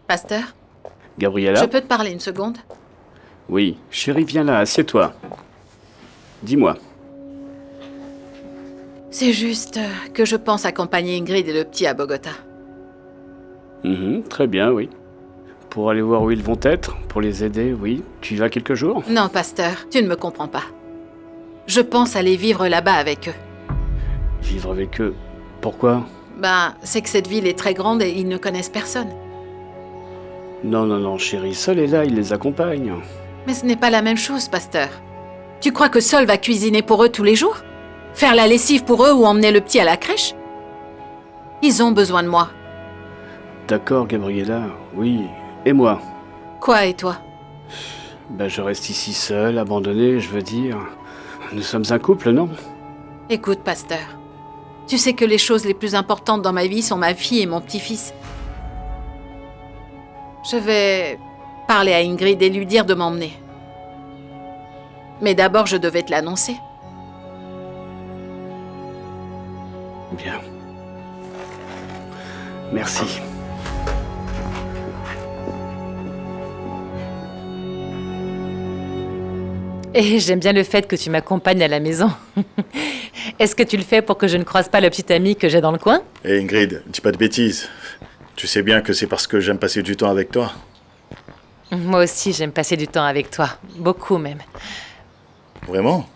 Pasteur, Gabriella? je peux te parler une seconde? Oui. Chérie, viens là, assieds-toi. Dis-moi. C'est juste que je pense accompagner Ingrid et le petit à Bogota. Très bien, oui. Pour aller voir où ils vont être, pour les aider, oui. Tu y vas quelques jours? Non, pasteur, tu ne me comprends pas. Je pense aller vivre là-bas avec eux. Vivre avec eux. Pourquoi? C'est que cette ville est très grande et ils ne connaissent personne. Non, chérie. Sol est là, il les accompagne. Mais ce n'est pas la même chose, pasteur. Tu crois que Sol va cuisiner pour eux tous les jours? Faire la lessive pour eux ou emmener le petit à la crèche? Ils ont besoin de moi. D'accord, Gabriella. Oui. Et moi? Quoi, et toi? Je reste ici seul, abandonné, je veux dire. Nous sommes un couple, non? Écoute, pasteur. Tu sais que les choses les plus importantes dans ma vie sont ma fille et mon petit-fils. Je vais parler à Ingrid et lui dire de m'emmener. Mais d'abord, je devais te l'annoncer. Bien. Merci. Et j'aime bien le fait que tu m'accompagnes à la maison. Est-ce que tu le fais pour que je ne croise pas le petit ami que j'ai dans le coin? Hé Ingrid, dis pas de bêtises. Tu sais bien que c'est parce que j'aime passer du temps avec toi. Moi aussi, j'aime passer du temps avec toi. Beaucoup même. Vraiment?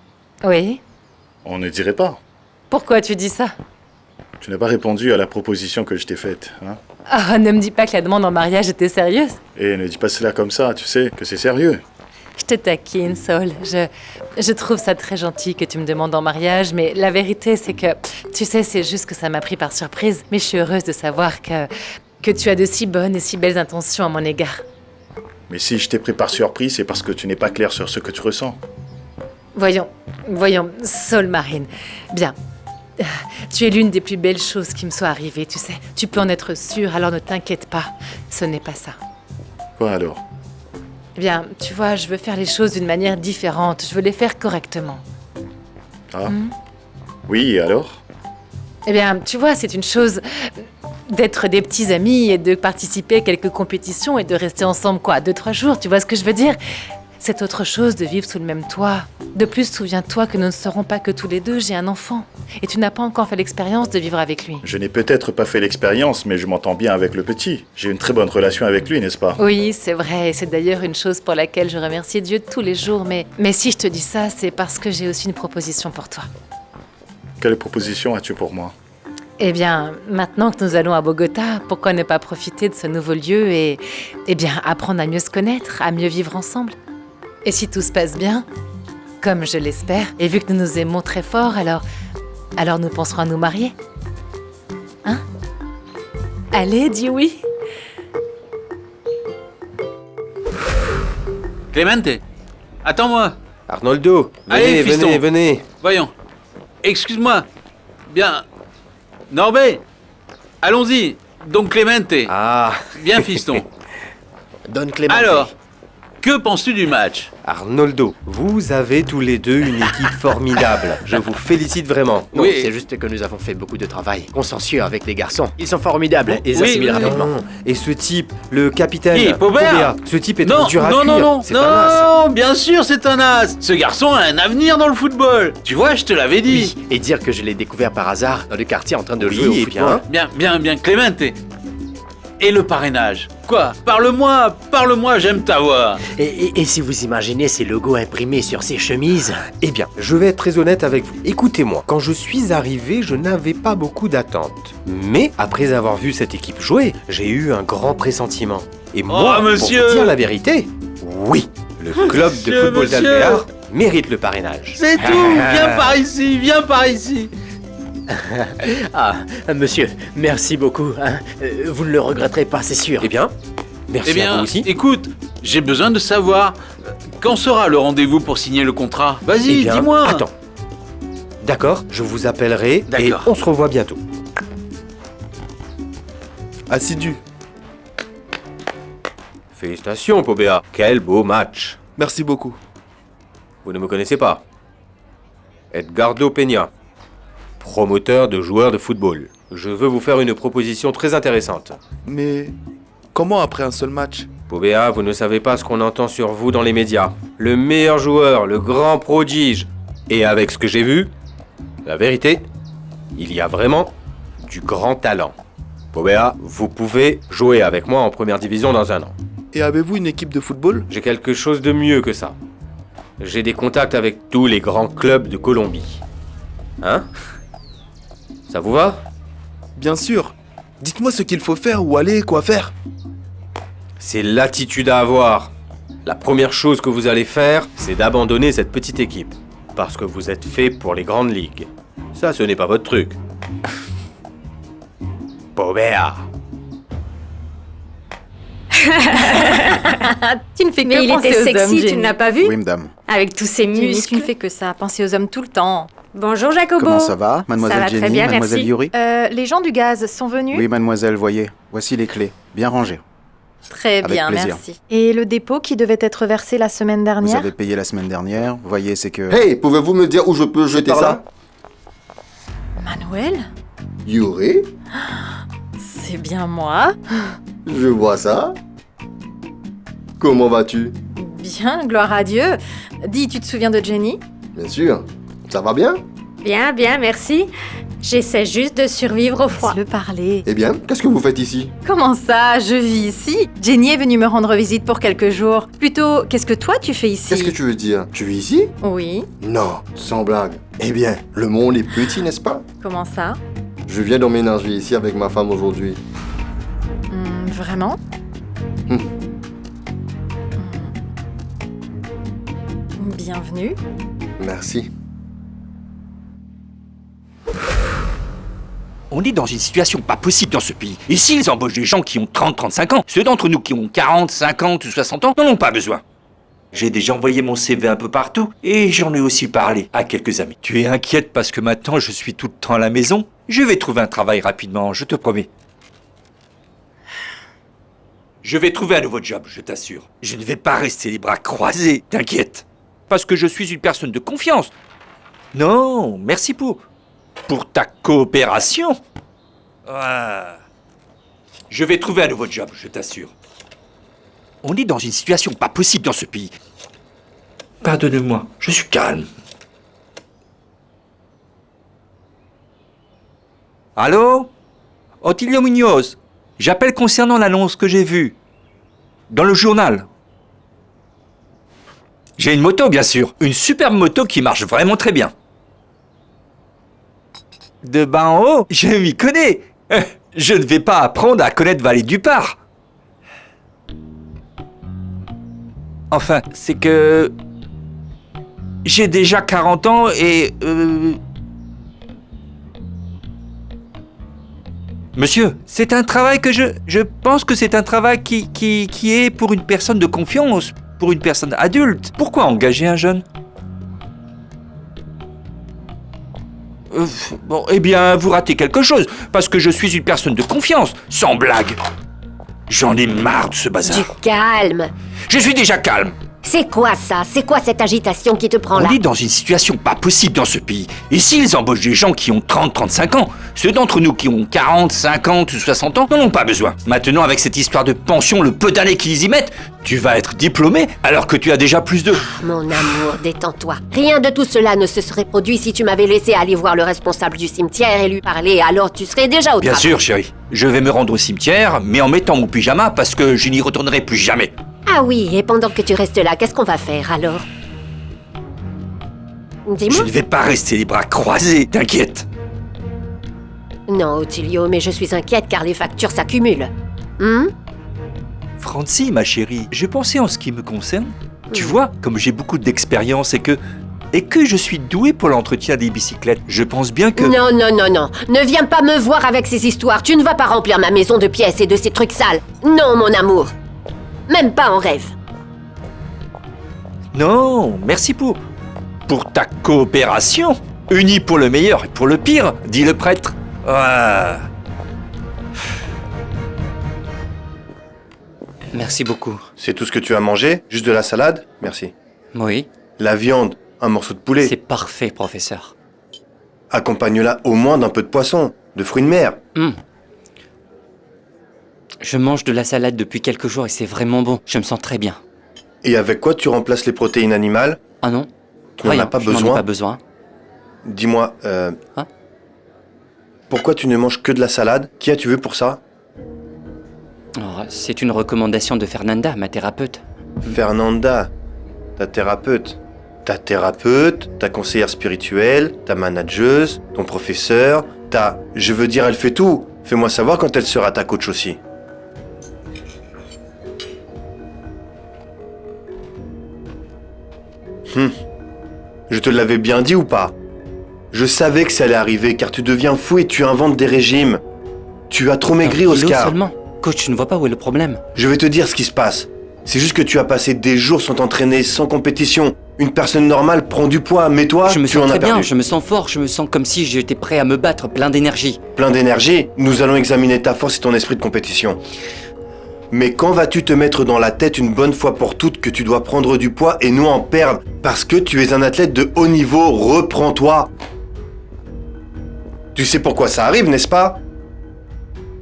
Oui? On ne dirait pas. Pourquoi tu dis ça? Tu n'as pas répondu à la proposition que je t'ai faite, hein? Ah, ne me dis pas que la demande en mariage était sérieuse. Et ne dis pas cela comme ça, tu sais que c'est sérieux. Je te taquine, Saul. Je trouve ça très gentil que tu me demandes en mariage, mais la vérité, c'est que, tu sais, c'est juste que ça m'a pris par surprise. Mais je suis heureuse de savoir que tu as de si bonnes et si belles intentions à mon égard. Mais si je t'ai pris par surprise, c'est parce que tu n'es pas clair sur ce que tu ressens. Voyons, Saul Marine. Bien. Tu es l'une des plus belles choses qui me soient arrivées, tu sais. Tu peux en être sûre, alors ne t'inquiète pas. Ce n'est pas ça. Quoi alors? Eh bien, tu vois, je veux faire les choses d'une manière différente. Je veux les faire correctement. Ah. Oui, et alors? Eh bien, tu vois, c'est une chose d'être des petits amis et de participer à quelques compétitions et de rester ensemble, 2-3 jours, tu vois ce que je veux dire? C'est autre chose de vivre sous le même toit. De plus, souviens-toi que nous ne serons pas que tous les deux, j'ai un enfant. Et tu n'as pas encore fait l'expérience de vivre avec lui. Je n'ai peut-être pas fait l'expérience, mais je m'entends bien avec le petit. J'ai une très bonne relation avec lui, n'est-ce pas? Oui, c'est vrai. Et c'est d'ailleurs une chose pour laquelle je remercie Dieu tous les jours. Mais si je te dis ça, c'est parce que j'ai aussi une proposition pour toi. Quelle proposition as-tu pour moi? Eh bien, maintenant que nous allons à Bogota, pourquoi ne pas profiter de ce nouveau lieu et bien, apprendre à mieux se connaître, à mieux vivre ensemble? Et si tout se passe bien, comme je l'espère, et vu que nous nous aimons très fort, alors nous penserons à nous marier. Hein? Allez, dis oui. Clemente, attends-moi. Arnoldo, Allez, fiston. venez. Voyons. Excuse-moi. Bien. Norbert, allons-y. Donc Clemente. Ah, Bien, fiston. Don Clemente. Alors, que penses-tu du match? Arnoldo, vous avez tous les deux une équipe formidable. Je vous félicite vraiment. Non, Oui. c'est juste que nous avons fait beaucoup de travail consciencieux avec les garçons. Ils sont formidables et ils assimilent rapidement. Non, et ce type, le capitaine Qui, Paubert Paubert, ce type est Non, trop dur à non, cuire. non, non, C'est un as. non, bien sûr, c'est un as. Ce garçon a un avenir dans le football. Tu vois, je te l'avais dit. Oui, et dire que je l'ai découvert par hasard dans le quartier en train de Oui, jouer au et football. Bien, Clemente. Et le parrainage? Quoi? Parle-moi, j'aime ta voix. Et si vous imaginez ces logos imprimés sur ces chemises? Eh bien, je vais être très honnête avec vous. Écoutez-moi, quand je suis arrivé, je n'avais pas beaucoup d'attentes. Mais après avoir vu cette équipe jouer, j'ai eu un grand pressentiment. Et moi, monsieur pour vous dire la vérité, oui, le club de Monsieur, football monsieur d'Alvear mérite le parrainage. C'est tout. Viens par ici. Ah, monsieur, merci beaucoup. Hein. Vous ne le regretterez pas, c'est sûr. Eh bien, merci Eh bien, à vous aussi. écoute, j'ai besoin de savoir quand sera le rendez-vous pour signer le contrat. Vas-y, Eh bien, dis-moi. Attends. D'accord, je vous appellerai et D'accord. on se revoit bientôt. Assidu. Félicitations, Pobea. Quel beau match. Merci beaucoup. Vous ne me connaissez pas. Edgardo Peña, promoteur de joueurs de football. Je veux vous faire une proposition très intéressante. Mais Comment après un seul match? Pobea, vous ne savez pas ce qu'on entend sur vous dans les médias. Le meilleur joueur, le grand prodige. Et avec ce que j'ai vu, la vérité, il y a vraiment du grand talent. Pobea, vous pouvez jouer avec moi en première division dans un an. Et avez-vous une équipe de football? J'ai quelque chose de mieux que ça. J'ai des contacts avec tous les grands clubs de Colombie. Hein? Ça vous va? Bien sûr. Dites-moi ce qu'il faut faire, où aller, quoi faire. C'est l'attitude à avoir. La première chose que vous allez faire, c'est d'abandonner cette petite équipe. Parce que vous êtes fait pour les grandes ligues. Ça, ce n'est pas votre truc. Pobea. Tu ne fais que Mais il penser était aux hommes, sexy, tu Jenny. ne l'as pas vu? Oui, madame. Avec tous ses Jenny, tu muscles. ne fais que ça, penser aux hommes tout le temps. Bonjour Jacobo. Comment ça va, mademoiselle Ça va très Jenny, bien, mademoiselle merci. Yuri? Les gens du gaz sont venus? Oui, mademoiselle, voyez. Voici les clés. Bien rangées. Très Avec bien, plaisir. merci. Et le dépôt qui devait être versé la semaine Vous dernière? avez payé la semaine dernière. Voyez, c'est que... Hey, pouvez-vous me dire où je peux jeter par ça? Manuel? Yuri, C'est bien moi. je vois ça. Comment vas-tu? Bien, gloire à Dieu. Dis, tu te souviens de Jenny? Bien sûr. Ça va bien? Bien, bien, merci. J'essaie juste de survivre au froid. Laisse-le parler. Eh bien, qu'est-ce que vous faites ici? Comment ça? Je vis ici. Jenny est venue me rendre visite pour quelques jours. Plutôt, qu'est-ce que toi tu fais ici? Qu'est-ce que tu veux dire? Tu vis ici? Oui. Non, sans blague. Eh bien, le monde est petit, n'est-ce pas? Comment ça? Je viens d'emménager ici avec ma femme aujourd'hui. Vraiment? Hmm. Bienvenue. Merci. On est dans une situation pas possible dans ce pays. Et s'ils embauchent des gens qui ont 30-35 ans, ceux d'entre nous qui ont 40, 50 ou 60 ans n'en ont pas besoin. J'ai déjà envoyé mon CV un peu partout et j'en ai aussi parlé à quelques amis. Tu es inquiète parce que maintenant je suis tout le temps à la maison? Je vais trouver un travail rapidement, je te promets. Je vais trouver un nouveau job, je t'assure. Je ne vais pas rester les bras croisés, t'inquiète. Parce que je suis une personne de confiance. Non, merci pour ta coopération. Ah. Je vais trouver un nouveau job, je t'assure. On est dans une situation pas possible dans ce pays. Pardonne-moi, je suis calme. Allô? Otilio Munoz. J'appelle concernant l'annonce que j'ai vue. Dans le journal. J'ai une moto, bien sûr. Une superbe moto qui marche vraiment très bien. De bas en haut, je m'y connais. Je ne vais pas apprendre à connaître Vallée du Par. Enfin, c'est que... J'ai déjà 40 ans et... Monsieur, c'est un travail que je pense que c'est un travail qui est pour une personne de confiance, pour une personne adulte. Pourquoi engager un jeune? Bon, eh bien, vous ratez quelque chose, parce que je suis une personne de confiance, sans blague. J'en ai marre de ce bazar. Du calme. Je suis déjà calme. C'est quoi ça? C'est quoi cette agitation qui te prend là? On est dans une situation pas possible dans ce pays. Et s'ils embauchent des gens qui ont 30-35 ans, ceux d'entre nous qui ont 40, 50 ou 60 ans n'en ont pas besoin. Maintenant, avec cette histoire de pension, le peu d'années qu'ils y mettent, tu vas être diplômé alors que tu as déjà plus de... Mon amour, détends-toi. Rien de tout cela ne se serait produit si tu m'avais laissé aller voir le responsable du cimetière et lui parler, alors tu serais déjà au Bien travail. sûr, chérie. Je vais me rendre au cimetière, mais en mettant mon pyjama parce que je n'y retournerai plus jamais. Ah oui, et pendant que tu restes là, qu'est-ce qu'on va faire alors? Je Dis-moi. ne vais pas rester les bras croisés, t'inquiète. Non, Otilio, mais je suis inquiète car les factures s'accumulent. Francie, ma chérie, je pensais en ce qui me concerne. Tu vois, comme j'ai beaucoup d'expérience et que je suis doué pour l'entretien des bicyclettes, je pense bien que... Non, non, non, non. Ne viens pas me voir avec ces histoires. Tu ne vas pas remplir ma maison de pièces et de ces trucs sales. Non, mon amour. Même pas en rêve. Non, merci pour ta coopération. Unis pour le meilleur et pour le pire, dit le prêtre. Ah. Merci beaucoup. C'est tout ce que tu as mangé? Juste de la salade? Merci. Oui. La viande, un morceau de poulet. C'est parfait, professeur. Accompagne-la au moins d'un peu de poisson, de fruits de mer. Je mange de la salade depuis quelques jours et c'est vraiment bon. Je me sens très bien. Et avec quoi tu remplaces les protéines animales? Ah non? Tu n'en as pas je n'en ai besoin? pas besoin. Dis-moi, pourquoi tu ne manges que de la salade? Qui as-tu vu pour ça? Alors, c'est une recommandation de Fernanda, ma thérapeute. Fernanda, ta thérapeute. Ta thérapeute, ta conseillère spirituelle, ta manageuse, ton professeur, ta... Je veux dire, elle fait tout. Fais-moi savoir quand elle sera ta coach aussi. Je te l'avais bien dit ou pas? Je savais que ça allait arriver car tu deviens fou et tu inventes des régimes. Tu as trop maigri, Oscar. Seulement. Coach, tu ne vois pas où est le problème. Je vais te dire ce qui se passe. C'est juste que tu as passé des jours sans t'entraîner, sans compétition. Une personne normale prend du poids, mais toi, je me tu sens en as très bien, perdu. je me sens fort, je me sens comme si j'étais prêt à me battre, plein d'énergie. Plein d'énergie? Nous allons examiner ta force et ton esprit de compétition. Mais quand vas-tu te mettre dans la tête une bonne fois pour toutes que tu dois prendre du poids et non en perdre? Parce que tu es un athlète de haut niveau, reprends-toi. Tu sais pourquoi ça arrive, n'est-ce pas?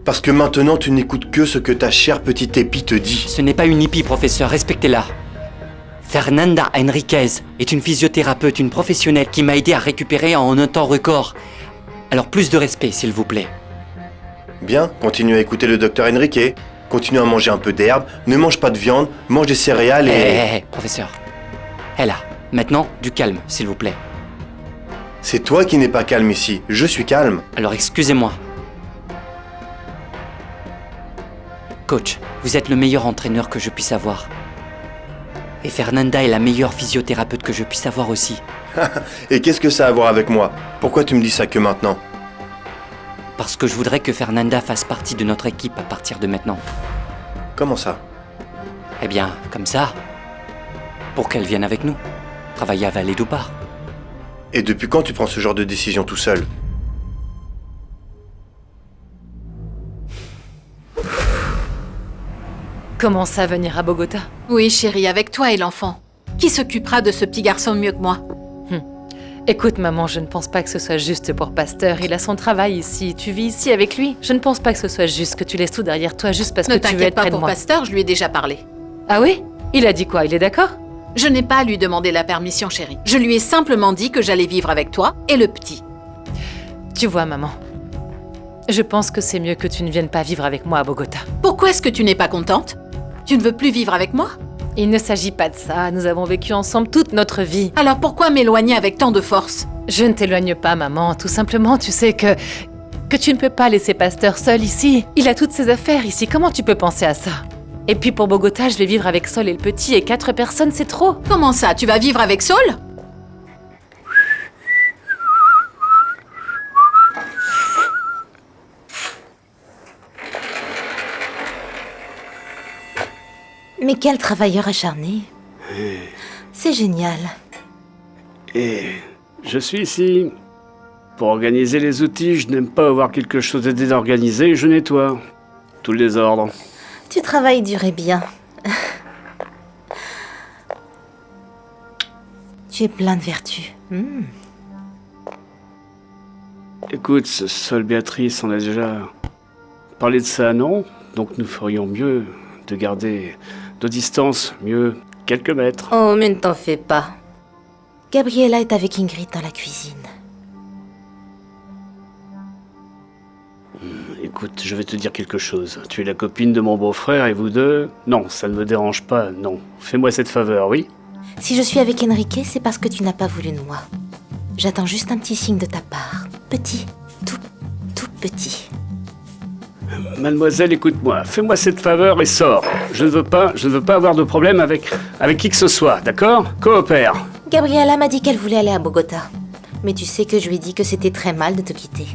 Parce que maintenant tu n'écoutes que ce que ta chère petite Épi te dit. Ce n'est pas une hippie, professeur, respectez-la. Fernanda Henriquez est une physiothérapeute, une professionnelle qui m'a aidé à récupérer en un temps record. Alors plus de respect, s'il vous plaît. Bien, continue à écouter le docteur Enrique. Continue à manger un peu d'herbe, ne mange pas de viande, mange des céréales et... Hé, professeur. Hé là, maintenant, du calme, s'il vous plaît. C'est toi qui n'es pas calme ici, je suis calme. Alors excusez-moi. Coach, vous êtes le meilleur entraîneur que je puisse avoir. Et Fernanda est la meilleure physiothérapeute que je puisse avoir aussi. Et qu'est-ce que ça a à voir avec moi? Pourquoi tu me dis ça que maintenant? Parce que je voudrais que Fernanda fasse partie de notre équipe à partir de maintenant. Comment ça? Eh bien, comme ça. Pour qu'elle vienne avec nous. Travailler à Vallée d'Opar. Et depuis quand tu prends ce genre de décision tout seul? Comment ça, venir à Bogota? Oui, chérie, avec toi et l'enfant. Qui s'occupera de ce petit garçon mieux que moi? Écoute, maman, je ne pense pas que ce soit juste pour Pasteur. Il a son travail ici. Tu vis ici avec lui. Je ne pense pas que ce soit juste que tu laisses tout derrière toi juste parce que tu veux être près de moi. Ne t'inquiète pas pour Pasteur, je lui ai déjà parlé. Ah oui? Il a dit quoi? Il est d'accord? Je n'ai pas à lui demander la permission, chérie. Je lui ai simplement dit que j'allais vivre avec toi et le petit. Tu vois, maman, je pense que c'est mieux que tu ne viennes pas vivre avec moi à Bogota. Pourquoi est-ce que tu n'es pas contente? Tu ne veux plus vivre avec moi? Il ne s'agit pas de ça. Nous avons vécu ensemble toute notre vie. Alors pourquoi m'éloigner avec tant de force? Je ne t'éloigne pas, maman. Tout simplement, tu sais que tu ne peux pas laisser Pasteur seul ici. Il a toutes ses affaires ici. Comment tu peux penser à ça? Et puis pour Bogota, je vais vivre avec Sol et le petit et 4 personnes, c'est trop. Comment ça? Tu vas vivre avec Sol? Mais quel travailleur acharné. C'est génial. Et je suis ici pour organiser les outils. Je n'aime pas avoir quelque chose de désorganisé. Je nettoie tout le désordre. Tu travailles dur et bien. Tu es plein de vertus. Écoute, Sol Béatrice, on a déjà parlé de ça, non? Donc nous ferions mieux de garder nos distances, mieux quelques mètres. Oh, mais ne t'en fais pas. Gabriella est avec Ingrid dans la cuisine. Écoute, je vais te dire quelque chose. Tu es la copine de mon beau-frère et vous deux... Non, ça ne me dérange pas, non. Fais-moi cette faveur, oui? Si je suis avec Enrique, c'est parce que tu n'as pas voulu de moi. J'attends juste un petit signe de ta part. Petit, tout petit. Mademoiselle, écoute-moi. Fais-moi cette faveur et sors. Je ne veux pas avoir de problème avec qui que ce soit, d'accord? Coopère. Gabriella m'a dit qu'elle voulait aller à Bogota. Mais tu sais que je lui ai dit que c'était très mal de te quitter.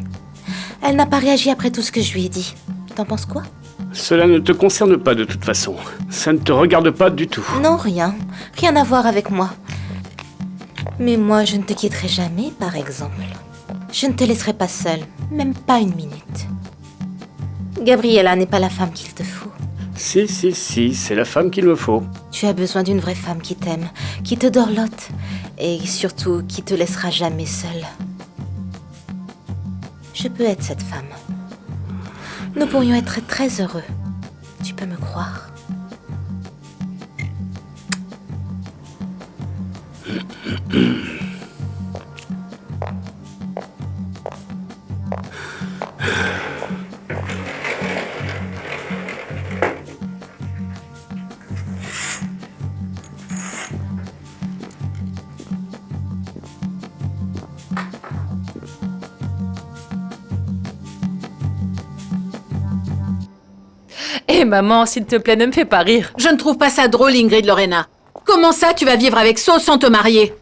Elle n'a pas réagi après tout ce que je lui ai dit. T'en penses quoi? Cela ne te concerne pas de toute façon. Ça ne te regarde pas du tout. Non, rien. Rien à voir avec moi. Mais moi, je ne te quitterai jamais, par exemple. Je ne te laisserai pas seule, même pas une minute. Gabriella n'est pas la femme qu'il te faut. Si, c'est la femme qu'il me faut. Tu as besoin d'une vraie femme qui t'aime, qui te dorlote, et surtout qui te laissera jamais seule. Je peux être cette femme. Nous pourrions être très heureux. Tu peux me croire. Hé maman, s'il te plaît, ne me fais pas rire. Je ne trouve pas ça drôle, Ingrid Lorena. Comment ça, tu vas vivre avec Saul sans te marier?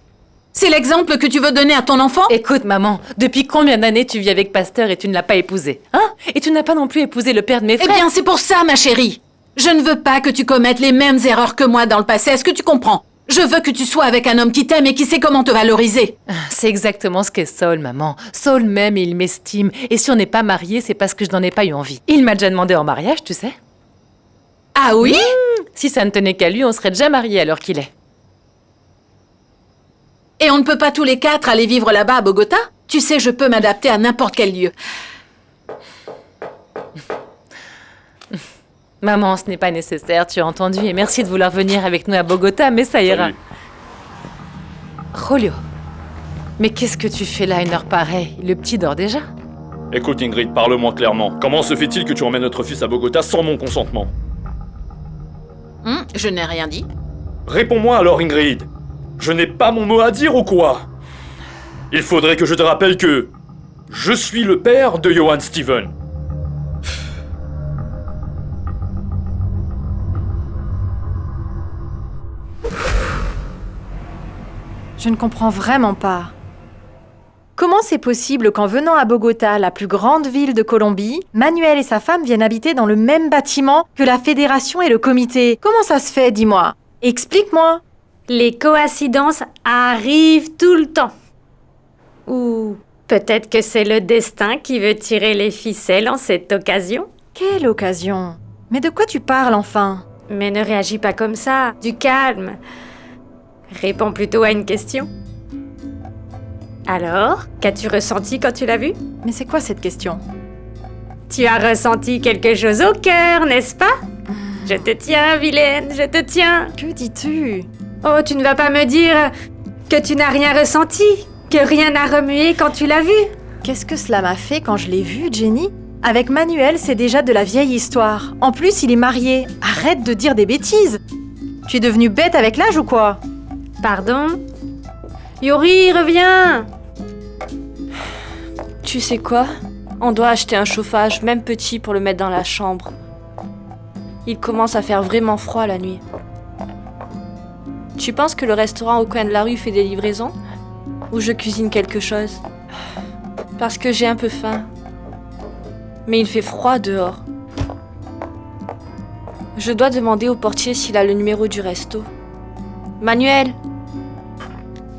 C'est l'exemple que tu veux donner à ton enfant? Écoute maman, depuis combien d'années tu vis avec Pasteur et tu ne l'as pas épousé? Hein? Et tu n'as pas non plus épousé le père de mes frères? Eh bien, c'est pour ça, ma chérie. Je ne veux pas que tu commettes les mêmes erreurs que moi dans le passé. Est-ce que tu comprends? Je veux que tu sois avec un homme qui t'aime et qui sait comment te valoriser. C'est exactement ce qu'est Saul, maman. Saul m'aime et il m'estime. Et si on n'est pas mariés, c'est parce que je n'en ai pas eu envie. Il m'a déjà demandé en mariage, tu sais. Ah oui? Si ça ne tenait qu'à lui, on serait déjà mariés à l'heure qu'il est. Et on ne peut pas tous les quatre aller vivre là-bas à Bogota? Tu sais, je peux m'adapter à n'importe quel lieu. Maman, ce n'est pas nécessaire, tu as entendu. Et merci de vouloir venir avec nous à Bogota, mais ça ira. Salut. Julio, mais qu'est-ce que tu fais là à une heure pareille? Le petit dort déjà? Écoute Ingrid, parle-moi clairement. Comment se fait-il que tu emmènes notre fils à Bogota sans mon consentement? Je n'ai rien dit. Réponds-moi alors Ingrid. Je n'ai pas mon mot à dire ou quoi? Il faudrait que je te rappelle que je suis le père de Johan Steven. Je ne comprends vraiment pas. Comment c'est possible qu'en venant à Bogota, la plus grande ville de Colombie, Manuel et sa femme viennent habiter dans le même bâtiment que la fédération et le comité? Comment ça se fait, dis-moi? Explique-moi. Les coïncidences arrivent tout le temps. Ou peut-être que c'est le destin qui veut tirer les ficelles en cette occasion. Quelle occasion? Mais de quoi tu parles enfin? Mais ne réagis pas comme ça, du calme. Réponds plutôt à une question. Alors, qu'as-tu ressenti quand tu l'as vu? Mais c'est quoi cette question? Tu as ressenti quelque chose au cœur, n'est-ce pas? Je te tiens, vilaine, je te tiens. Que dis-tu? Oh, tu ne vas pas me dire que tu n'as rien ressenti, que rien n'a remué quand tu l'as vu. Qu'est-ce que cela m'a fait quand je l'ai vu, Jenny? Avec Manuel, c'est déjà de la vieille histoire. En plus, il est marié. Arrête de dire des bêtises. Tu es devenue bête avec l'âge ou quoi? Pardon? Yuri, reviens! Tu sais quoi? On doit acheter un chauffage, même petit, pour le mettre dans la chambre. Il commence à faire vraiment froid la nuit. Tu penses que le restaurant au coin de la rue fait des livraisons? Ou je cuisine quelque chose? Parce que j'ai un peu faim. Mais il fait froid dehors. Je dois demander au portier s'il a le numéro du resto. Manuel!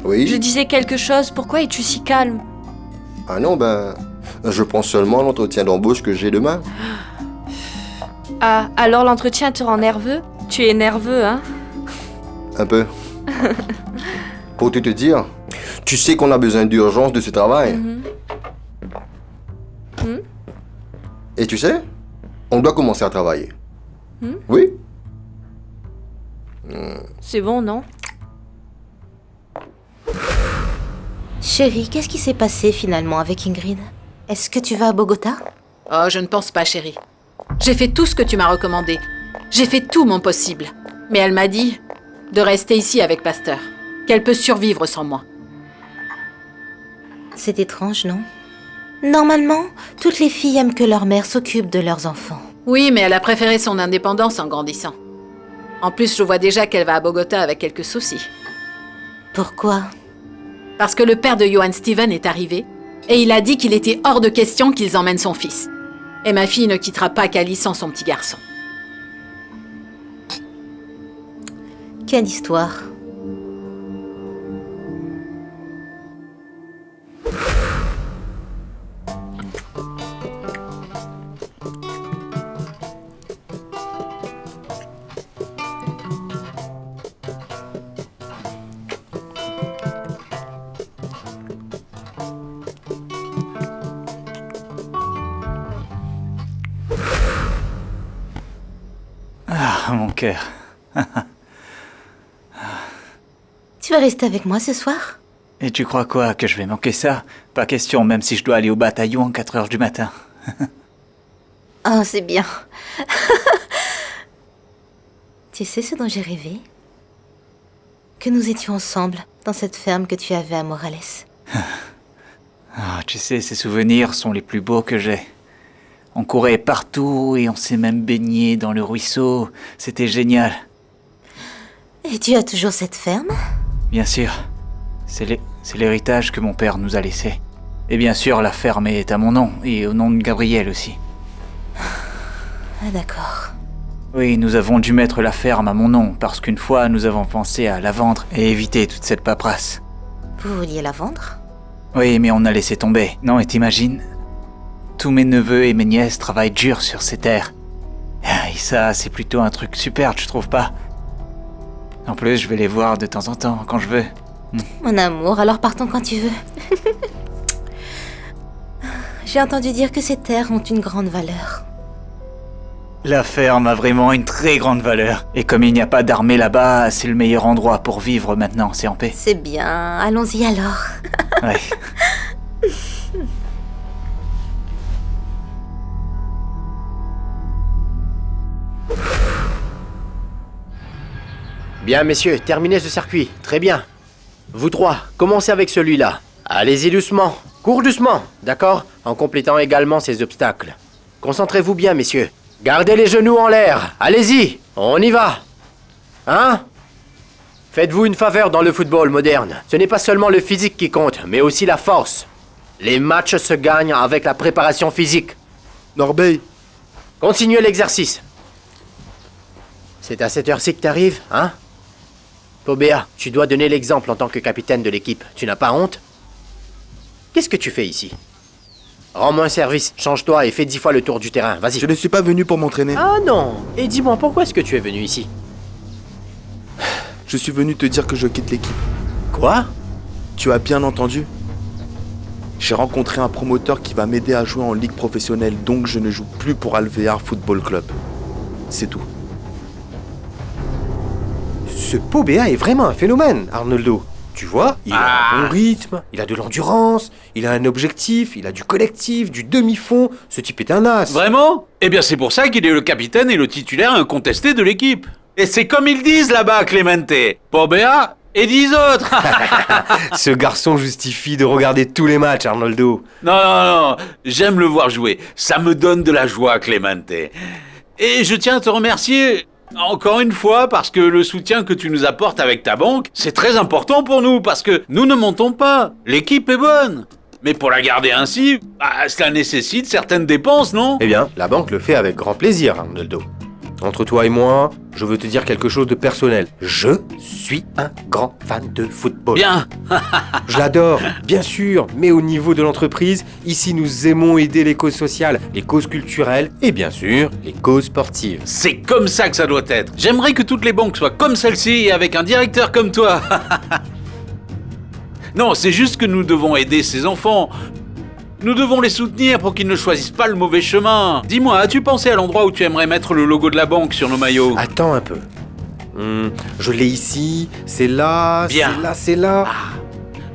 Oui? Je disais quelque chose, pourquoi es-tu si calme? Ah non, je pense seulement à l'entretien d'embauche que j'ai demain. Ah, alors l'entretien te rend nerveux? Tu es nerveux, hein? Un peu. Pour tout te dire, tu sais qu'on a besoin d'urgence de ce travail. Et tu sais, on doit commencer à travailler. Oui? C'est bon, non? Chérie, qu'est-ce qui s'est passé finalement avec Ingrid? Est-ce que tu vas à Bogota? Oh, je ne pense pas, chérie. J'ai fait tout ce que tu m'as recommandé. J'ai fait tout mon possible. Mais elle m'a dit de rester ici avec Pasteur. Qu'elle peut survivre sans moi. C'est étrange, non? Normalement, toutes les filles aiment que leur mère s'occupe de leurs enfants. Oui, mais elle a préféré son indépendance en grandissant. En plus, je vois déjà qu'elle va à Bogota avec quelques soucis. Pourquoi? Parce que le père de Johan Steven est arrivé et il a dit qu'il était hors de question qu'ils emmènent son fils. Et ma fille ne quittera pas Cali sans son petit garçon. Quelle histoire? mon cœur. Tu vas rester avec moi ce soir? Et tu crois quoi, que je vais manquer ça? Pas question, même si je dois aller au bataillon à 4 heures du matin. Oh, c'est bien. Tu sais ce dont j'ai rêvé? Que nous étions ensemble, dans cette ferme que tu avais à Morales. Ah, tu sais, ces souvenirs sont les plus beaux que j'ai. On courait partout et on s'est même baigné dans le ruisseau. C'était génial. Et tu as toujours cette ferme? Bien sûr. C'est l'héritage que mon père nous a laissé. Et bien sûr, la ferme est à mon nom, et au nom de Gabriel aussi. Ah d'accord. Oui, nous avons dû mettre la ferme à mon nom, parce qu'une fois, nous avons pensé à la vendre et éviter toute cette paperasse. Vous vouliez la vendre? Oui, mais on a laissé tomber. Non, et t'imagines? Tous mes neveux et mes nièces travaillent dur sur ces terres. Et ça, c'est plutôt un truc super, tu trouves pas? En plus, je vais les voir de temps en temps, quand je veux. Mon amour, alors partons quand tu veux. J'ai entendu dire que ces terres ont une grande valeur. La ferme a vraiment une très grande valeur. Et comme il n'y a pas d'armée là-bas, c'est le meilleur endroit pour vivre maintenant, c'est en paix. C'est bien, allons-y alors. Ouais. Bien, messieurs, terminez ce circuit. Très bien. Vous trois, commencez avec celui-là. Allez-y doucement. Cours doucement, d'accord? En complétant également ces obstacles. Concentrez-vous bien, messieurs. Gardez les genoux en l'air. Allez-y, on y va. Hein? Faites-vous une faveur dans le football moderne. Ce n'est pas seulement le physique qui compte, mais aussi la force. Les matchs se gagnent avec la préparation physique. Norbey. Continuez l'exercice. C'est à cette heure-ci que t'arrives, hein? Pobea, tu dois donner l'exemple en tant que capitaine de l'équipe. Tu n'as pas honte? Qu'est-ce que tu fais ici? Rends-moi un service, change-toi et fais 10 fois le tour du terrain, vas-y. Je ne suis pas venu pour m'entraîner. Ah non! Et dis-moi, pourquoi est-ce que tu es venu ici? Je suis venu te dire que je quitte l'équipe. Quoi? Tu as bien entendu? J'ai rencontré un promoteur qui va m'aider à jouer en ligue professionnelle, donc je ne joue plus pour Alvear Football Club. C'est tout. Ce Pobea est vraiment un phénomène, Arnoldo. Tu vois, il a un bon rythme, il a de l'endurance, il a un objectif, il a du collectif, du demi-fond. Ce type est un as. Vraiment? Eh bien, c'est pour ça qu'il est le capitaine et le titulaire incontesté de l'équipe. Et c'est comme ils disent là-bas, Clemente. Pobea et 10 autres. Ce garçon justifie de regarder tous les matchs, Arnoldo. Non, j'aime le voir jouer. Ça me donne de la joie, Clemente. Et je tiens à te remercier encore une fois parce que le soutien que tu nous apportes avec ta banque, c'est très important pour nous parce que nous ne montons pas. L'équipe est bonne. Mais pour la garder ainsi, cela nécessite certaines dépenses, non? Eh bien, la banque le fait avec grand plaisir, Arnoldo. Entre toi et moi, je veux te dire quelque chose de personnel. Je suis un grand fan de football. Bien. Je l'adore, bien sûr, mais au niveau de l'entreprise, ici nous aimons aider les causes sociales, les causes culturelles et bien sûr, les causes sportives. C'est comme ça que ça doit être. J'aimerais que toutes les banques soient comme celle-ci et avec un directeur comme toi. Non, c'est juste que nous devons aider ces enfants. Nous devons les soutenir pour qu'ils ne choisissent pas le mauvais chemin. Dis-moi, as-tu pensé à l'endroit où tu aimerais mettre le logo de la banque sur nos maillots? Attends un peu. Je l'ai ici, c'est là, bien. C'est là, c'est là.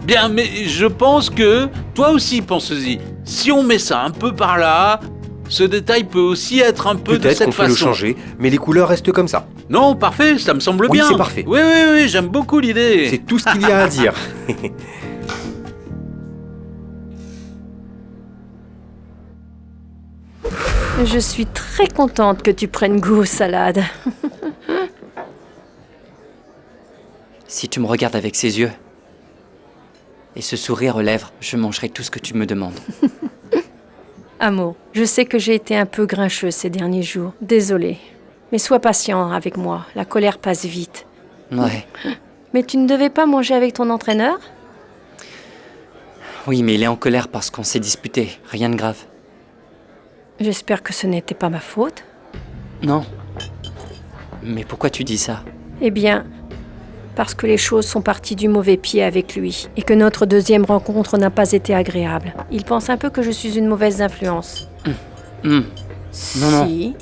Bien, mais je pense que toi aussi pense-y. Si on met ça un peu par là, ce détail peut aussi être un peu de cette façon. Peut-être qu'on peut le changer, mais les couleurs restent comme ça. Non, parfait, ça me semble bien. Oui, c'est parfait. Oui, j'aime beaucoup l'idée. C'est tout ce qu'il y a à dire. Je suis très contente que tu prennes goût aux salades. Si tu me regardes avec ces yeux et ce sourire aux lèvres, je mangerai tout ce que tu me demandes. Amour, je sais que j'ai été un peu grincheuse ces derniers jours. Désolée. Mais sois patient avec moi, la colère passe vite. Ouais. Mais tu ne devais pas manger avec ton entraîneur? Oui, mais il est en colère parce qu'on s'est disputé. Rien de grave. J'espère que ce n'était pas ma faute. Non. Mais pourquoi tu dis ça? Eh bien, parce que les choses sont parties du mauvais pied avec lui et que notre deuxième rencontre n'a pas été agréable. Il pense un peu que je suis une mauvaise influence. Non. Si,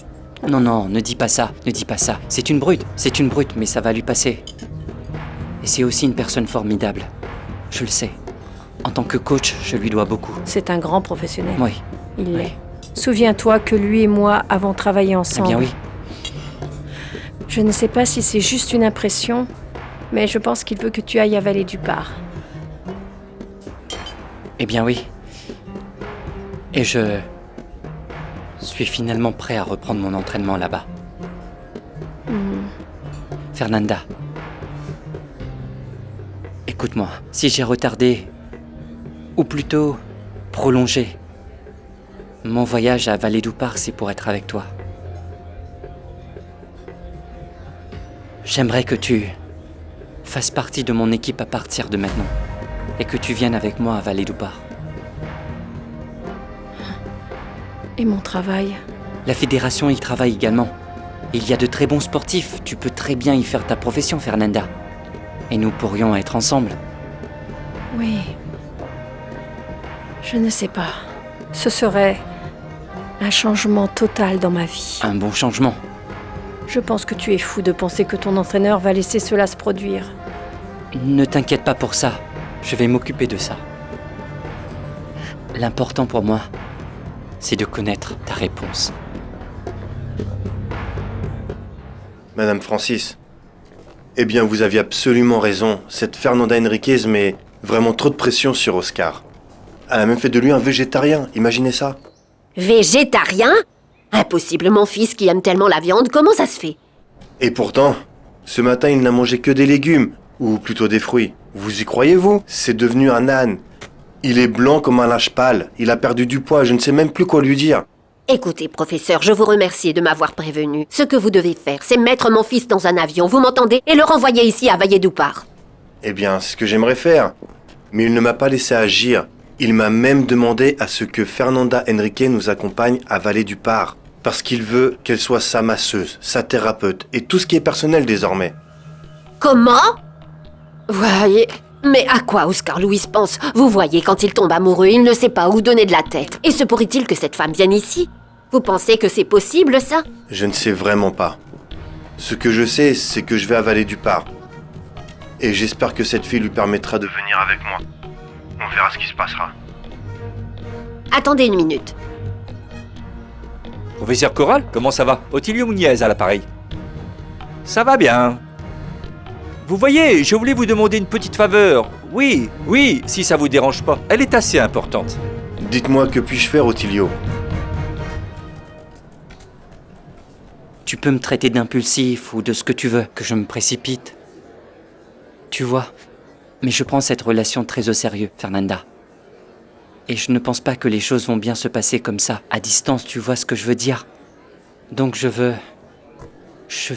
Non, non, ne dis pas ça, ne dis pas ça. C'est une brute, mais ça va lui passer. Et c'est aussi une personne formidable. Je le sais. En tant que coach, je lui dois beaucoup. C'est un grand professionnel. Oui. Il l'est. Souviens-toi que lui et moi avons travaillé ensemble. Eh bien oui. Je ne sais pas si c'est juste une impression, mais je pense qu'il veut que tu ailles à Vallée du Par. Eh bien oui. Et je suis finalement prêt à reprendre mon entraînement là-bas. Fernanda. Écoute-moi, si j'ai retardé, ou plutôt prolongé, mon voyage à Vallée du Par, c'est pour être avec toi. J'aimerais que tu fasses partie de mon équipe à partir de maintenant, et que tu viennes avec moi à Vallée du Par. Et mon travail? La fédération y travaille également. Il y a de très bons sportifs, tu peux très bien y faire ta profession, Fernanda. Et nous pourrions être ensemble. Oui. Je ne sais pas. Ce serait un changement total dans ma vie. Un bon changement. Je pense que tu es fou de penser que ton entraîneur va laisser cela se produire. Ne t'inquiète pas pour ça. Je vais m'occuper de ça. L'important pour moi, c'est de connaître ta réponse. Madame Francis, eh bien vous aviez absolument raison. Cette Fernanda Henriquez met vraiment trop de pression sur Oscar. Elle a même fait de lui un végétarien, imaginez ça. Végétarien? Impossible, mon fils qui aime tellement la viande, comment ça se fait? Et pourtant, ce matin il n'a mangé que des légumes, ou plutôt des fruits. Vous y croyez-vous? C'est devenu un âne. Il est blanc comme un linge pâle, il a perdu du poids, je ne sais même plus quoi lui dire. Écoutez, professeur, je vous remercie de m'avoir prévenu. Ce que vous devez faire, c'est mettre mon fils dans un avion, vous m'entendez? Et le renvoyer ici à Vallée du Par. Eh bien, c'est ce que j'aimerais faire. Mais il ne m'a pas laissé agir. Il m'a même demandé à ce que Fernanda Henriquez nous accompagne à Vallée du Par. Parce qu'il veut qu'elle soit sa masseuse, sa thérapeute, et tout ce qui est personnel désormais. Comment? Voyez... Mais à quoi Oscar Louis pense? Vous voyez, quand il tombe amoureux, il ne sait pas où donner de la tête. Et se pourrait-il que cette femme vienne ici? Vous pensez que c'est possible, ça? Je ne sais vraiment pas. Ce que je sais, c'est que je vais à Vallée du Par. Et j'espère que cette fille lui permettra de venir avec moi. On verra ce qui se passera. Attendez une minute. Professeur Corral, comment ça va? Otilio Muñez à l'appareil. Ça va bien. Vous voyez, je voulais vous demander une petite faveur. Oui, si ça vous dérange pas. Elle est assez importante. Dites-moi, que puis-je faire, Otilio? Tu peux me traiter d'impulsif ou de ce que tu veux, que je me précipite. Tu vois, mais je prends cette relation très au sérieux, Fernanda. Et je ne pense pas que les choses vont bien se passer comme ça, à distance, tu vois ce que je veux dire. Donc je veux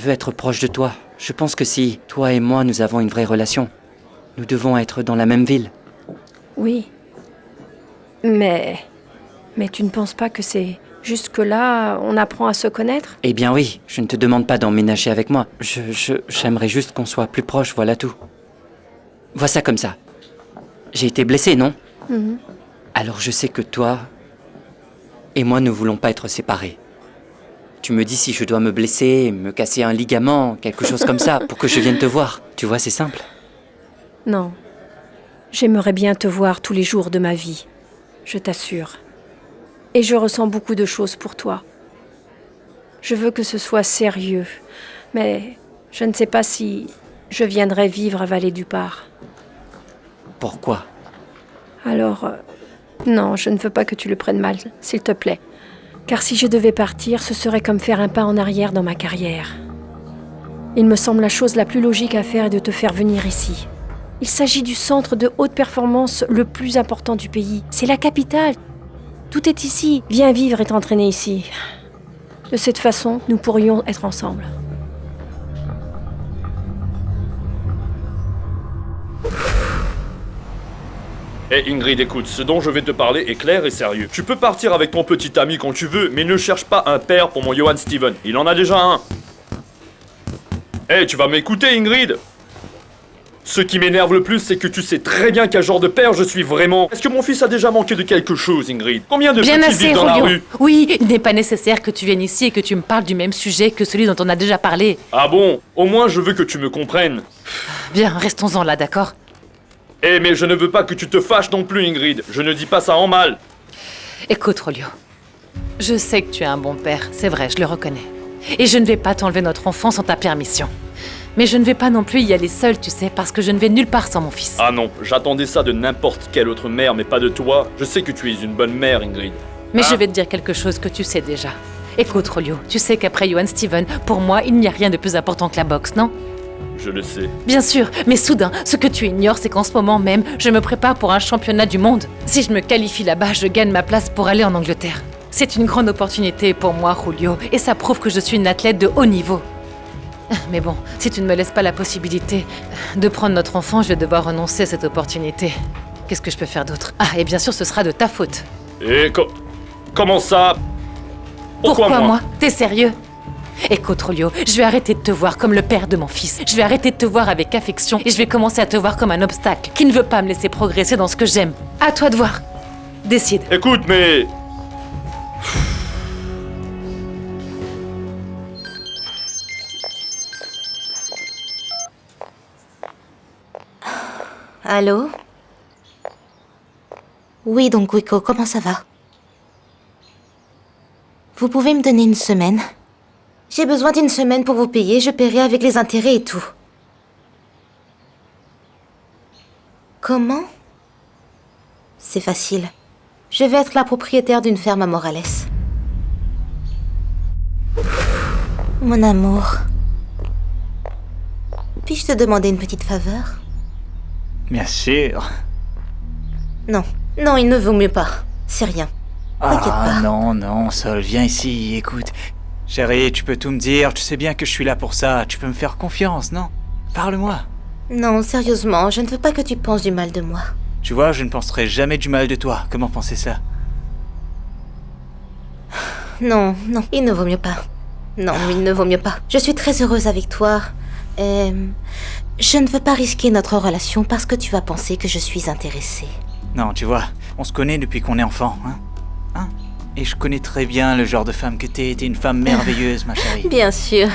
être proche de toi. Je pense que si toi et moi, nous avons une vraie relation, nous devons être dans la même ville. Oui. Mais tu ne penses pas que c'est jusque-là, on apprend à se connaître? Eh bien oui, je ne te demande pas d'emménager avec moi. J'aimerais juste qu'on soit plus proches, voilà tout. Vois ça comme ça. J'ai été blessé, non? Alors je sais que toi et moi ne voulons pas être séparés. Tu me dis si je dois me blesser, me casser un ligament, quelque chose comme ça, pour que je vienne te voir. Tu vois, c'est simple. Non. J'aimerais bien te voir tous les jours de ma vie. Je t'assure. Et je ressens beaucoup de choses pour toi. Je veux que ce soit sérieux. Mais je ne sais pas si je viendrai vivre à Vallée du Par. Pourquoi? Alors, non, je ne veux pas que tu le prennes mal, s'il te plaît. Car si je devais partir, ce serait comme faire un pas en arrière dans ma carrière. Il me semble la chose la plus logique à faire est de te faire venir ici. Il s'agit du centre de haute performance le plus important du pays. C'est la capitale. Tout est ici. Viens vivre et t'entraîner ici. De cette façon, nous pourrions être ensemble. Eh Ingrid, écoute, ce dont je vais te parler est clair et sérieux. Tu peux partir avec ton petit ami quand tu veux, mais ne cherche pas un père pour mon Johan Steven. Il en a déjà un. Eh, tu vas m'écouter, Ingrid? Ce qui m'énerve le plus, c'est que tu sais très bien quel genre de père je suis vraiment. Est-ce que mon fils a déjà manqué de quelque chose, Ingrid? Combien de Bien petits assez, vivent dans la Rolio. rue? Oui, il n'est pas nécessaire que tu viennes ici et que tu me parles du même sujet que celui dont on a déjà parlé. Ah bon? Au moins, je veux que tu me comprennes. Bien, restons-en là, d'accord? Eh, mais je ne veux pas que tu te fâches non plus, Ingrid. Je ne dis pas ça en mal. Écoute, Rolio. Je sais que tu es un bon père, c'est vrai, je le reconnais. Et je ne vais pas t'enlever notre enfant sans ta permission. Mais je ne vais pas non plus y aller seule, tu sais, parce que je ne vais nulle part sans mon fils. Ah non, j'attendais ça de n'importe quelle autre mère, mais pas de toi. Je sais que tu es une bonne mère, Ingrid. Mais je vais te dire quelque chose que tu sais déjà. Écoute, Rolio, tu sais qu'après Johan Steven, pour moi, il n'y a rien de plus important que la boxe, non? Je le sais. Bien sûr, mais soudain, ce que tu ignores, c'est qu'en ce moment même, je me prépare pour un championnat du monde. Si je me qualifie là-bas, je gagne ma place pour aller en Angleterre. C'est une grande opportunité pour moi, Julio, et ça prouve que je suis une athlète de haut niveau. Mais bon, si tu ne me laisses pas la possibilité de prendre notre enfant, je vais devoir renoncer à cette opportunité. Qu'est-ce que je peux faire d'autre? Ah, et bien sûr, ce sera de ta faute. Et comment ça? Pourquoi moi? T'es sérieux? Écoute, Rolio, je vais arrêter de te voir comme le père de mon fils. Je vais arrêter de te voir avec affection et je vais commencer à te voir comme un obstacle qui ne veut pas me laisser progresser dans ce que j'aime. À toi de voir. Décide. Écoute, mais... Allô? Oui, donc Wiko, comment ça va? Vous pouvez me donner une semaine? J'ai besoin d'une semaine pour vous payer, je paierai avec les intérêts et tout. Comment? C'est facile. Je vais être la propriétaire d'une ferme à Morales. Mon amour. Puis-je te demander une petite faveur? Bien sûr. Non, non, il ne vaut mieux pas. C'est rien. T'inquiète pas. Ah non, Sol, viens ici, écoute. Chérie, tu peux tout me dire, tu sais bien que je suis là pour ça. Tu peux me faire confiance, non? Parle-moi. Non, sérieusement, je ne veux pas que tu penses du mal de moi. Tu vois, je ne penserai jamais du mal de toi. Comment penser ça? Non, non, il ne vaut mieux pas. Non, il ne vaut mieux pas. Je suis très heureuse avec toi. Et... je ne veux pas risquer notre relation parce que tu vas penser que je suis intéressée. Non, tu vois, on se connaît depuis qu'on est enfant, hein? Et je connais très bien le genre de femme que t'es. T'es une femme merveilleuse, ma chérie. Bien sûr.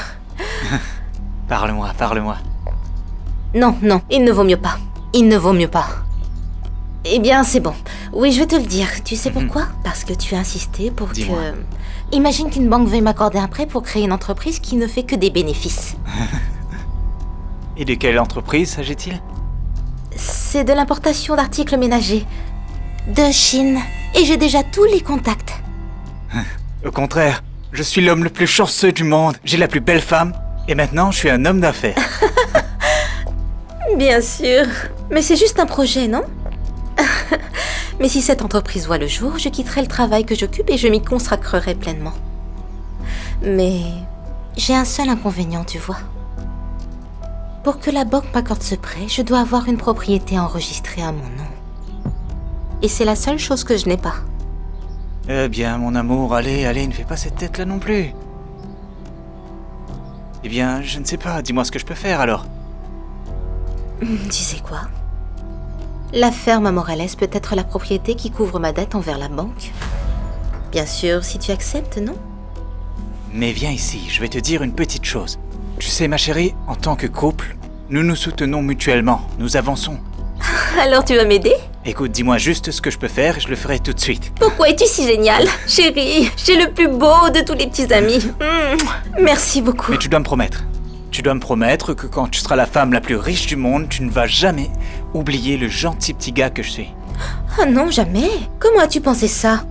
Parle-moi. Non, non, il ne vaut mieux pas. Il ne vaut mieux pas. Eh bien, c'est bon. Oui, je vais te le dire. Tu sais pourquoi? Parce que tu as insisté pour que... Imagine qu'une banque veuille m'accorder un prêt pour créer une entreprise qui ne fait que des bénéfices. Et de quelle entreprise s'agit-il? C'est de l'importation d'articles ménagers. De Chine. Et j'ai déjà tous les contacts. Au contraire, je suis l'homme le plus chanceux du monde. J'ai la plus belle femme. Et maintenant, je suis un homme d'affaires. Bien sûr. Mais c'est juste un projet, non? Mais si cette entreprise voit le jour, je quitterai le travail que j'occupe et je m'y consacrerai pleinement. Mais j'ai un seul inconvénient, tu vois. Pour que la banque m'accorde ce prêt, je dois avoir une propriété enregistrée à mon nom. Et c'est la seule chose que je n'ai pas. Eh bien, mon amour, allez, ne fais pas cette tête-là non plus. Eh bien, je ne sais pas, dis-moi ce que je peux faire alors. Tu sais quoi? La ferme à Morales peut être la propriété qui couvre ma dette envers la banque. Bien sûr, si tu acceptes, non? Mais viens ici, je vais te dire une petite chose. Tu sais, ma chérie, en tant que couple, nous nous soutenons mutuellement, nous avançons. Alors tu vas m'aider? Écoute, dis-moi juste ce que je peux faire et je le ferai tout de suite. Pourquoi es-tu si génial? Chérie, j'ai le plus beau de tous les petits amis. Merci beaucoup. Mais tu dois me promettre. Tu dois me promettre que quand tu seras la femme la plus riche du monde, tu ne vas jamais oublier le gentil petit gars que je suis. Ah non, jamais. Comment as-tu pensé ça?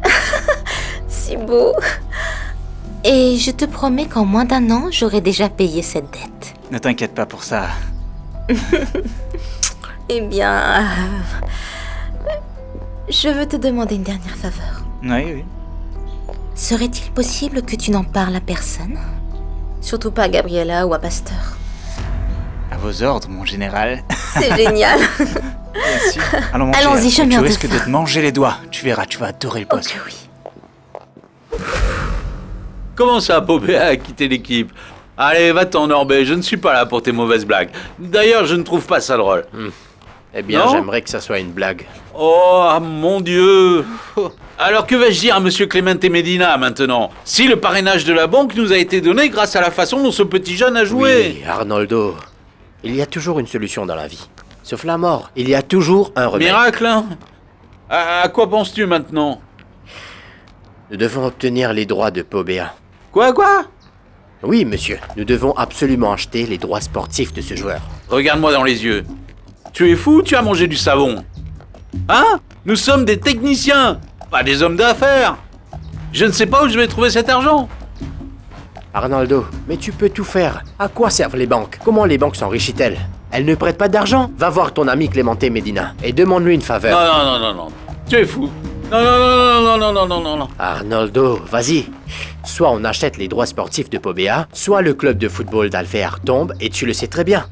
Si beau. Et je te promets qu'en moins d'1 an, j'aurai déjà payé cette dette. Ne t'inquiète pas pour ça. Eh bien... je veux te demander une dernière faveur. Oui. Serait-il possible que tu n'en parles à personne? Surtout pas à Gabriella ou à Pasteur. À vos ordres, mon général. C'est génial. Bien sûr. Allons-y, je Tu risques de te manger les doigts. Tu verras, tu vas adorer le poste. Ok, oui. Comment ça, Bobéa a quitté l'équipe? Allez, va-t'en, Norbé, je ne suis pas là pour tes mauvaises blagues. D'ailleurs, je ne trouve pas ça drôle. Eh bien, Non j'aimerais que ça soit une blague. Oh, mon Dieu. Alors que vais-je dire à Monsieur Clemente Medina maintenant? Si le parrainage de la banque nous a été donné grâce à la façon dont ce petit jeune a joué. Oui, Arnoldo. Il y a toujours une solution dans la vie. Sauf la mort. Il y a toujours un remède. Miracle, hein? À quoi penses-tu maintenant? Nous devons obtenir les droits de Pobea. Quoi? Oui, monsieur. Nous devons absolument acheter les droits sportifs de ce joueur. Regarde-moi dans les yeux. Tu es fou ou tu as mangé du savon? Hein? Nous sommes des techniciens, pas des hommes d'affaires. Je ne sais pas où je vais trouver cet argent. Arnoldo, mais tu peux tout faire. À quoi servent les banques? Comment les banques s'enrichissent-elles? Elles ne prêtent pas d'argent. Va voir ton ami Clemente Medina et demande-lui une faveur. Non. Tu es fou. Non. Arnoldo, vas-y. Soit on achète les droits sportifs de Pobea, soit le club de football d'Alvear tombe et tu le sais très bien.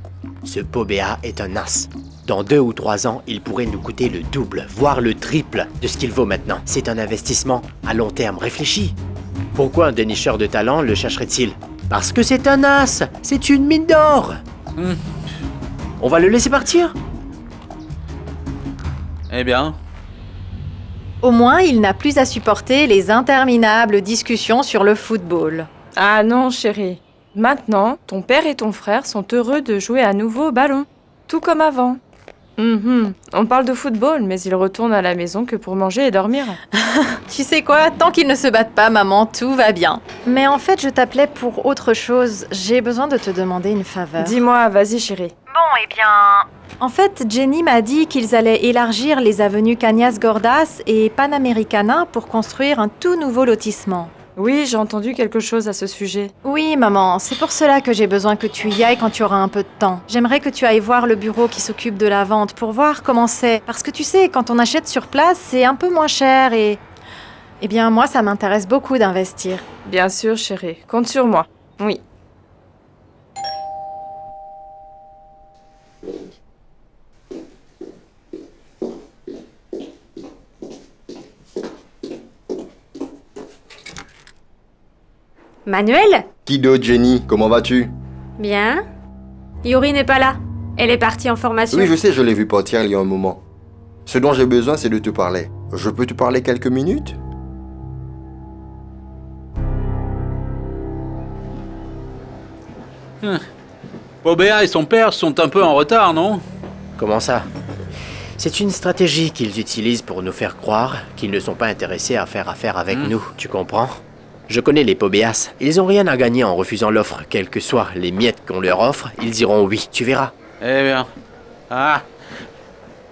Ce Pobea est un as. Dans 2 ou 3 ans, il pourrait nous coûter le double, voire le triple de ce qu'il vaut maintenant. C'est un investissement à long terme réfléchi. Pourquoi un dénicheur de talent le chercherait-il? Parce que c'est un as. C'est une mine d'or. On va le laisser partir? Eh bien... Au moins, il n'a plus à supporter les interminables discussions sur le football. Ah non, chérie. Maintenant, ton père et ton frère sont heureux de jouer à nouveau au ballon. Tout comme avant. On parle de football, mais ils retournent à la maison que pour manger et dormir. Tu sais quoi? Tant qu'ils ne se battent pas, maman, tout va bien. Mais en fait, je t'appelais pour autre chose. J'ai besoin de te demander une faveur. Dis-moi, vas-y, chérie. Bon, eh bien... En fait, Jenny m'a dit qu'ils allaient élargir les avenues Cañas Gordas et Panamericana pour construire un tout nouveau lotissement. Oui, j'ai entendu quelque chose à ce sujet. Oui, maman, c'est pour cela que j'ai besoin que tu y ailles quand tu auras un peu de temps. J'aimerais que tu ailles voir le bureau qui s'occupe de la vente pour voir comment c'est. Parce que tu sais, quand on achète sur place, c'est un peu moins cher et... Eh bien, moi, ça m'intéresse beaucoup d'investir. Bien sûr, chérie. Compte sur moi. Oui. Manuel? Kido, Jenny, comment vas-tu? Bien. Yuri n'est pas là. Elle est partie en formation. Oui, je sais, je l'ai vu partir il y a un moment. Ce dont j'ai besoin, c'est de te parler. Je peux te parler quelques minutes? Pobea et son père sont un peu en retard, non? Comment ça? C'est une stratégie qu'ils utilisent pour nous faire croire qu'ils ne sont pas intéressés à faire affaire avec nous, tu comprends? Je connais les Pobeas. Ils ont rien à gagner en refusant l'offre. Quelles que soient les miettes qu'on leur offre, ils diront oui, tu verras. Eh bien... Ah...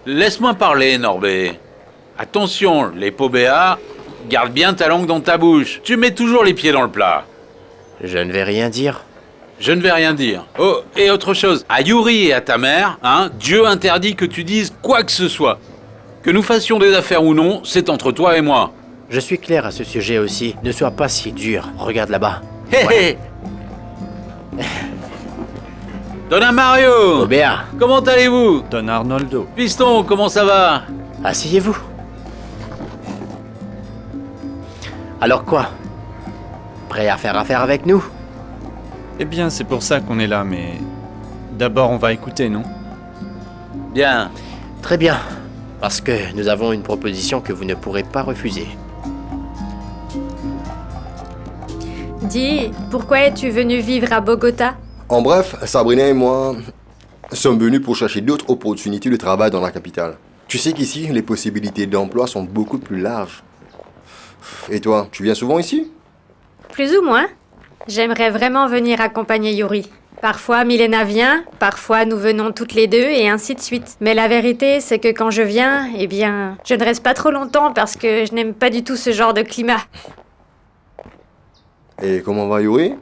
Laisse-moi parler, Norbé. Attention, les Pobea, garde bien ta langue dans ta bouche. Tu mets toujours les pieds dans le plat. Je ne vais rien dire. Je ne vais rien dire. Oh, et autre chose, à Yuri et à ta mère, Dieu interdit que tu dises quoi que ce soit. Que nous fassions des affaires ou non, c'est entre toi et moi. Je suis clair à ce sujet aussi. Ne sois pas si dur. Regarde là-bas. Hé Donna Mario! Pobea! Comment allez-vous? Don Arnoldo. Piston, comment ça va? Asseyez-vous. Alors quoi? Prêt à faire affaire avec nous? Eh bien, c'est pour ça qu'on est là, mais... D'abord, on va écouter, non? Bien. Très bien. Parce que nous avons une proposition que vous ne pourrez pas refuser. Dis, pourquoi es-tu venu vivre à Bogota? En bref, Sabrina et moi sommes venus pour chercher d'autres opportunités de travail dans la capitale. Tu sais qu'ici, les possibilités d'emploi sont beaucoup plus larges. Et toi, tu viens souvent ici? Plus ou moins. J'aimerais vraiment venir accompagner Yuri. Parfois Milena vient, parfois nous venons toutes les deux et ainsi de suite. Mais la vérité, c'est que quand je viens, eh bien, je ne reste pas trop longtemps parce que je n'aime pas du tout ce genre de climat. Et comment va Yuri?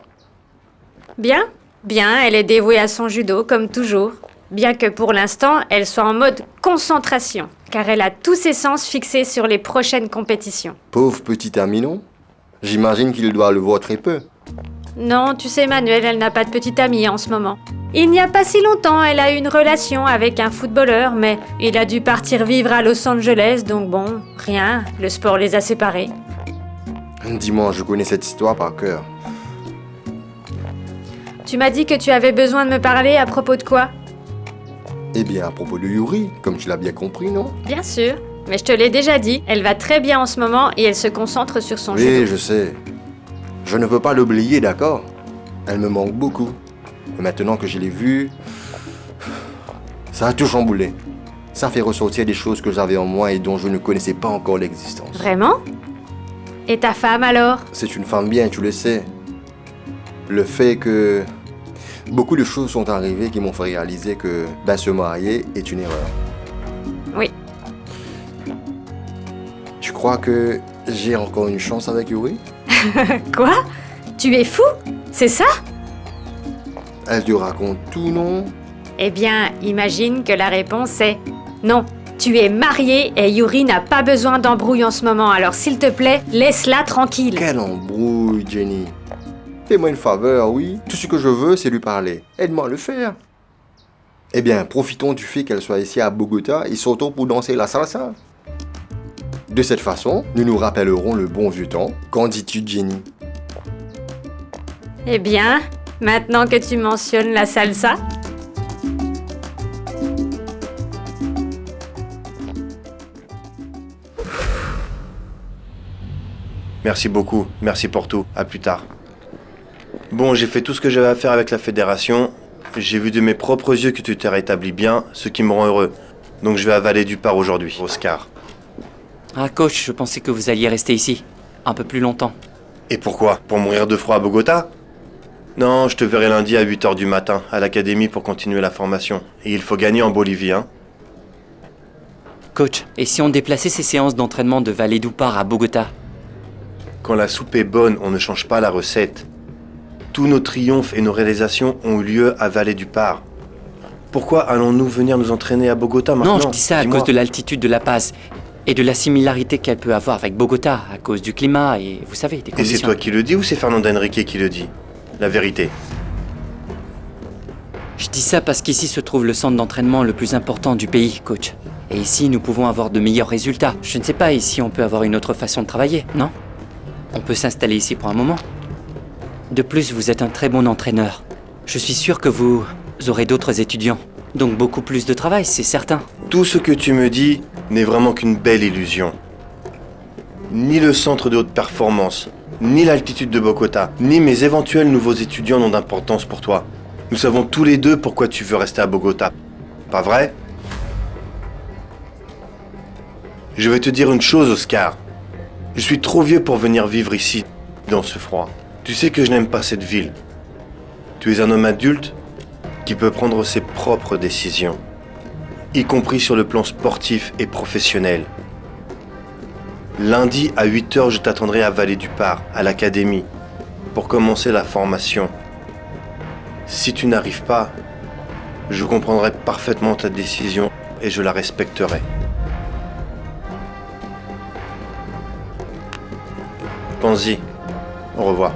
Bien, bien, elle est dévouée à son judo comme toujours. Bien que pour l'instant, elle soit en mode concentration, car elle a tous ses sens fixés sur les prochaines compétitions. Pauvre petit ami, non? J'imagine qu'il doit le voir très peu. Non, tu sais, Manuel, elle n'a pas de petite amie en ce moment. Il n'y a pas si longtemps, elle a eu une relation avec un footballeur, mais il a dû partir vivre à Los Angeles, donc bon, rien, le sport les a séparés. Dis-moi, je connais cette histoire par cœur. Tu m'as dit que tu avais besoin de me parler à propos de quoi? Eh bien, à propos de Yuri, comme tu l'as bien compris, non? Bien sûr, mais je te l'ai déjà dit, elle va très bien en ce moment et elle se concentre sur son Oui, judo. je sais. Je ne veux pas l'oublier, d'accord? Elle me manque beaucoup. Et maintenant que je l'ai vue, ça a tout chamboulé. Ça fait ressortir des choses que j'avais en moi et dont je ne connaissais pas encore l'existence. Vraiment? Et ta femme alors? C'est une femme bien, tu le sais. Le fait que beaucoup de choses sont arrivées qui m'ont fait réaliser que se marier est une erreur. Oui. Tu crois que j'ai encore une chance avec Yuri? Quoi? Tu es fou? C'est ça? Elle te raconte tout, non? Eh bien, imagine que la réponse est non. Tu es marié et Yuri n'a pas besoin d'embrouille en ce moment, alors s'il te plaît, laisse-la tranquille. Quelle embrouille, Jenny. Fais-moi une faveur, oui. Tout ce que je veux, c'est lui parler. Aide-moi à le faire. Eh bien, profitons du fait qu'elle soit ici à Bogota et sautons pour danser la salsa. De cette façon, nous nous rappellerons le bon vieux temps. Qu'en dis-tu, Jenny? Eh bien, maintenant que tu mentionnes la salsa... Merci beaucoup, merci pour tout, à plus tard. Bon, j'ai fait tout ce que j'avais à faire avec la fédération. J'ai vu de mes propres yeux que tu t'es rétabli bien, ce qui me rend heureux. Donc je vais avaler du part aujourd'hui, Oscar. Ah, coach, je pensais que vous alliez rester ici, un peu plus longtemps. Et pourquoi? Pour mourir de froid à Bogota? Non, je te verrai lundi à 8h du matin, à l'académie pour continuer la formation. Et il faut gagner en Bolivie, hein? Coach, et si on déplaçait ces séances d'entraînement de Vallée d'Upar à Bogota? Quand la soupe est bonne, on ne change pas la recette. Tous nos triomphes et nos réalisations ont eu lieu à Vallée d'Upar. Pourquoi allons-nous venir nous entraîner à Bogota maintenant? Non, je dis ça à cause de l'altitude de La Paz et de la similarité qu'elle peut avoir avec Bogota à cause du climat et, vous savez, des conditions. Et c'est toi qui le dis ou c'est Fernando Henrique qui le dit? La vérité. Je dis ça parce qu'ici se trouve le centre d'entraînement le plus important du pays, coach. Et ici, nous pouvons avoir de meilleurs résultats. Je ne sais pas, ici, on peut avoir une autre façon de travailler, non? On peut s'installer ici pour un moment. De plus, vous êtes un très bon entraîneur. Je suis sûr que vous aurez d'autres étudiants. Donc beaucoup plus de travail, c'est certain. Tout ce que tu me dis n'est vraiment qu'une belle illusion. Ni le centre de haute performance, ni l'altitude de Bogota, ni mes éventuels nouveaux étudiants n'ont d'importance pour toi. Nous savons tous les deux pourquoi tu veux rester à Bogota. Pas vrai? Je vais te dire une chose, Oscar. Je suis trop vieux pour venir vivre ici, dans ce froid. Tu sais que je n'aime pas cette ville. Tu es un homme adulte qui peut prendre ses propres décisions, y compris sur le plan sportif et professionnel. Lundi à 8h, je t'attendrai à Vallée d'Upar, à l'académie, pour commencer la formation. Si tu n'arrives pas, je comprendrai parfaitement ta décision et je la respecterai. Pense-y. Au revoir.